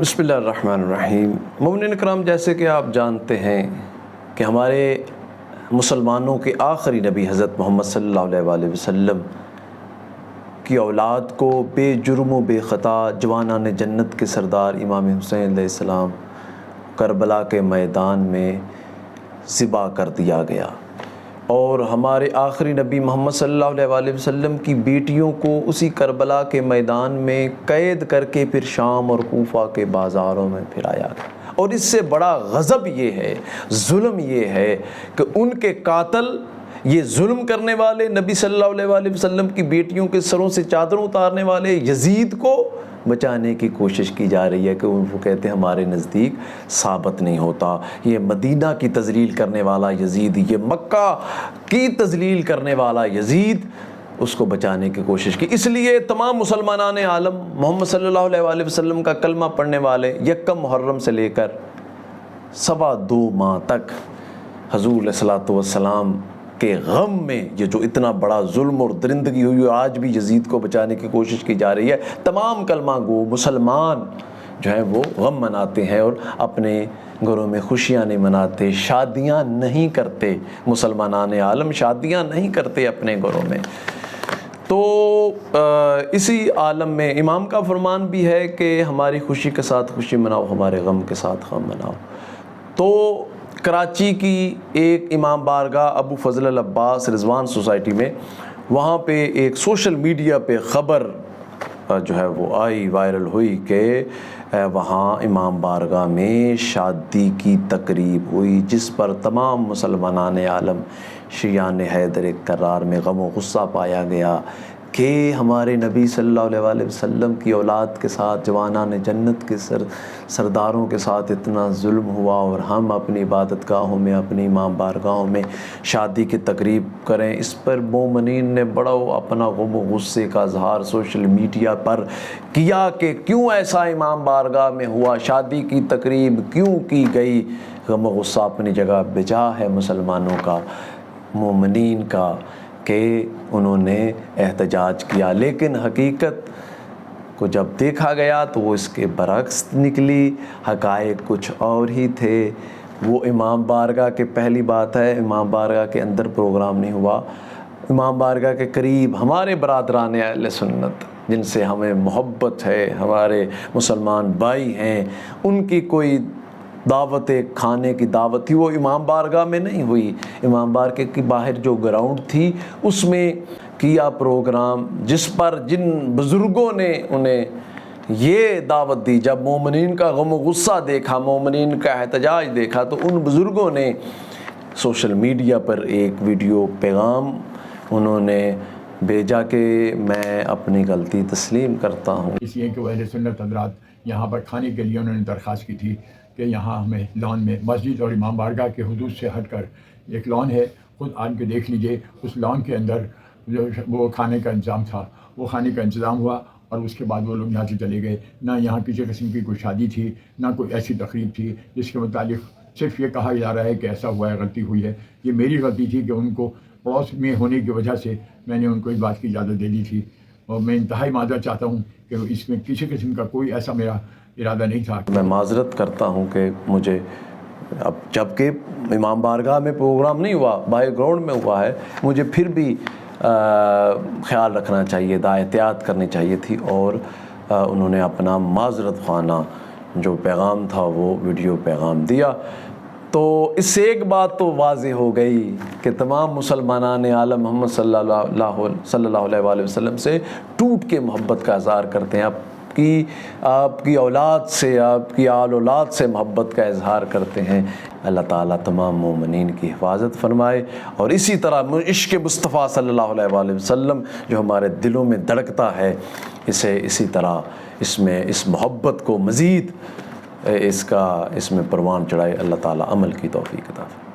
بسم اللہ الرحمن الرحیم۔ مومنین کرام، جیسے کہ آپ جانتے ہیں کہ ہمارے مسلمانوں کے آخری نبی حضرت محمد صلی اللہ علیہ وآلہ وسلم کی اولاد کو بے جرم و بے خطا جوانان جنت کے سردار امام حسین علیہ السلام کربلا کے میدان میں ذبح کر دیا گیا، اور ہمارے آخری نبی محمد صلی اللہ علیہ وآلہ وسلم کی بیٹیوں کو اسی کربلا کے میدان میں قید کر کے پھر شام اور کوفہ کے بازاروں میں پھرایا گیا۔ اور اس سے بڑا غضب یہ ہے، ظلم یہ ہے کہ ان کے قاتل، یہ ظلم کرنے والے، نبی صلی اللہ علیہ وآلہ وسلم کی بیٹیوں کے سروں سے چادروں اتارنے والے یزید کو بچانے کی کوشش کی جا رہی ہے کہ وہ کہتے ہیں ہمارے نزدیک ثابت نہیں ہوتا۔ یہ مدینہ کی تذلیل کرنے والا یزید، یہ مکہ کی تذلیل کرنے والا یزید، اس کو بچانے کی کوشش کی۔ اس لیے تمام مسلمانان عالم محمد صلی اللہ علیہ وآلہ وسلم کا کلمہ پڑھنے والے یکم محرم سے لے کر 2.25 ماہ تک حضور علیہ الصلوۃ والسلام کے غم میں، یہ جو اتنا بڑا ظلم اور درندگی ہوئی، آج بھی یزید کو بچانے کی کوشش کی جا رہی ہے، تمام کلمہ گو مسلمان جو ہیں وہ غم مناتے ہیں اور اپنے گھروں میں خوشیاں نہیں مناتے، شادیاں نہیں کرتے۔ مسلمانان عالم شادیاں نہیں کرتے اپنے گھروں میں۔ تو اسی عالم میں امام کا فرمان بھی ہے کہ ہماری خوشی کے ساتھ خوشی مناؤ، ہمارے غم کے ساتھ غم مناؤ۔ تو کراچی کی ایک امام بارگاہ ابو فضل العباس رضوان سوسائٹی میں، وہاں پہ ایک سوشل میڈیا پہ خبر جو ہے وہ آئی، وائرل ہوئی کہ وہاں امام بارگاہ میں شادی کی تقریب ہوئی، جس پر تمام مسلمانان عالم شیعان حیدر کرار میں غم و غصہ پایا گیا کہ ہمارے نبی صلی اللہ علیہ وآلہ وسلم کی اولاد کے ساتھ، جوانان جنت کے سرداروں کے ساتھ اتنا ظلم ہوا، اور ہم اپنی عبادت گاہوں میں، اپنی امام بارگاہوں میں شادی کی تقریب کریں۔ اس پر مومنین نے بڑا اپنا غم و غصے کا اظہار سوشل میڈیا پر کیا کہ کیوں ایسا امام بارگاہ میں ہوا، شادی کی تقریب کیوں کی گئی۔ غم و غصہ اپنی جگہ بجا ہے مسلمانوں کا، مومنین کا، کہ انہوں نے احتجاج کیا، لیکن حقیقت کو جب دیکھا گیا تو وہ اس کے برعکس نکلی، حقائق کچھ اور ہی تھے۔ وہ امام بارگاہ کے، پہلی بات ہے امام بارگاہ کے اندر پروگرام نہیں ہوا، امام بارگاہ کے قریب ہمارے برادران اہل سنت جن سے ہمیں محبت ہے، ہمارے مسلمان بھائی ہیں، ان کی کوئی دعوت، کھانے کی دعوت تھی، وہ امام بارگاہ میں نہیں ہوئی۔ امام بارگاہ کی باہر جو گراؤنڈ تھی اس میں کیا پروگرام، جس پر جن بزرگوں نے انہیں یہ دعوت دی، جب مومنین کا غم و غصہ دیکھا، مومنین کا احتجاج دیکھا، تو ان بزرگوں نے سوشل میڈیا پر ایک ویڈیو پیغام انہوں نے بھیجا کہ میں اپنی غلطی تسلیم کرتا ہوں۔ اس لیے کہ اہل سنت حضرات یہاں پر کھانے کے لیے انہوں نے درخواست کی تھی کہ یہاں ہمیں لان میں، مسجد اور امام بارگاہ کے حدود سے ہٹ کر ایک لان ہے، خود آن کے دیکھ لیجئے، اس لان کے اندر جو وہ کھانے کا انتظام تھا، وہ کھانے کا انتظام ہوا، اور اس کے بعد وہ لوگ یہاں سے چلے گئے۔ نہ یہاں کسی قسم کی کوئی شادی تھی، نہ کوئی ایسی تقریب تھی جس کے متعلق صرف یہ کہا جا رہا ہے کہ ایسا ہوا ہے، غلطی ہوئی ہے۔ یہ میری غلطی تھی کہ ان کو پڑوس میں ہونے کی وجہ سے میں نے ان کو اس بات کی اجازت دے دی تھی، اور میں انتہائی معذرت چاہتا ہوں کہ اس میں کسی قسم کا کوئی ایسا میرا ارادہ نہیں تھا۔ میں معذرت کرتا ہوں کہ مجھے اب جبکہ امام بارگاہ میں پروگرام نہیں ہوا، باہر گراؤنڈ میں ہوا ہے، مجھے پھر بھی خیال رکھنا چاہیے تھا، احتیاط کرنی چاہیے تھی، اور انہوں نے اپنا معذرت خوانا جو پیغام تھا وہ ویڈیو پیغام دیا۔ تو اس سے ایک بات تو واضح ہو گئی کہ تمام مسلمانان عالم محمد صلی اللہ علیہ وآلہ وسلم سے ٹوٹ کے محبت کا اظہار کرتے ہیں، آپ کی اولاد سے، آپ کی آل اولاد سے محبت کا اظہار کرتے ہیں۔ اللہ تعالیٰ تمام مومنین کی حفاظت فرمائے، اور اسی طرح عشق مصطفیٰ صلی اللہ علیہ وآلہ وسلم جو ہمارے دلوں میں دھڑکتا ہے، اسے اسی طرح اس محبت کو مزید اس میں پروان چڑھائے۔ اللہ تعالیٰ عمل کی توفیق عطا فرمائے۔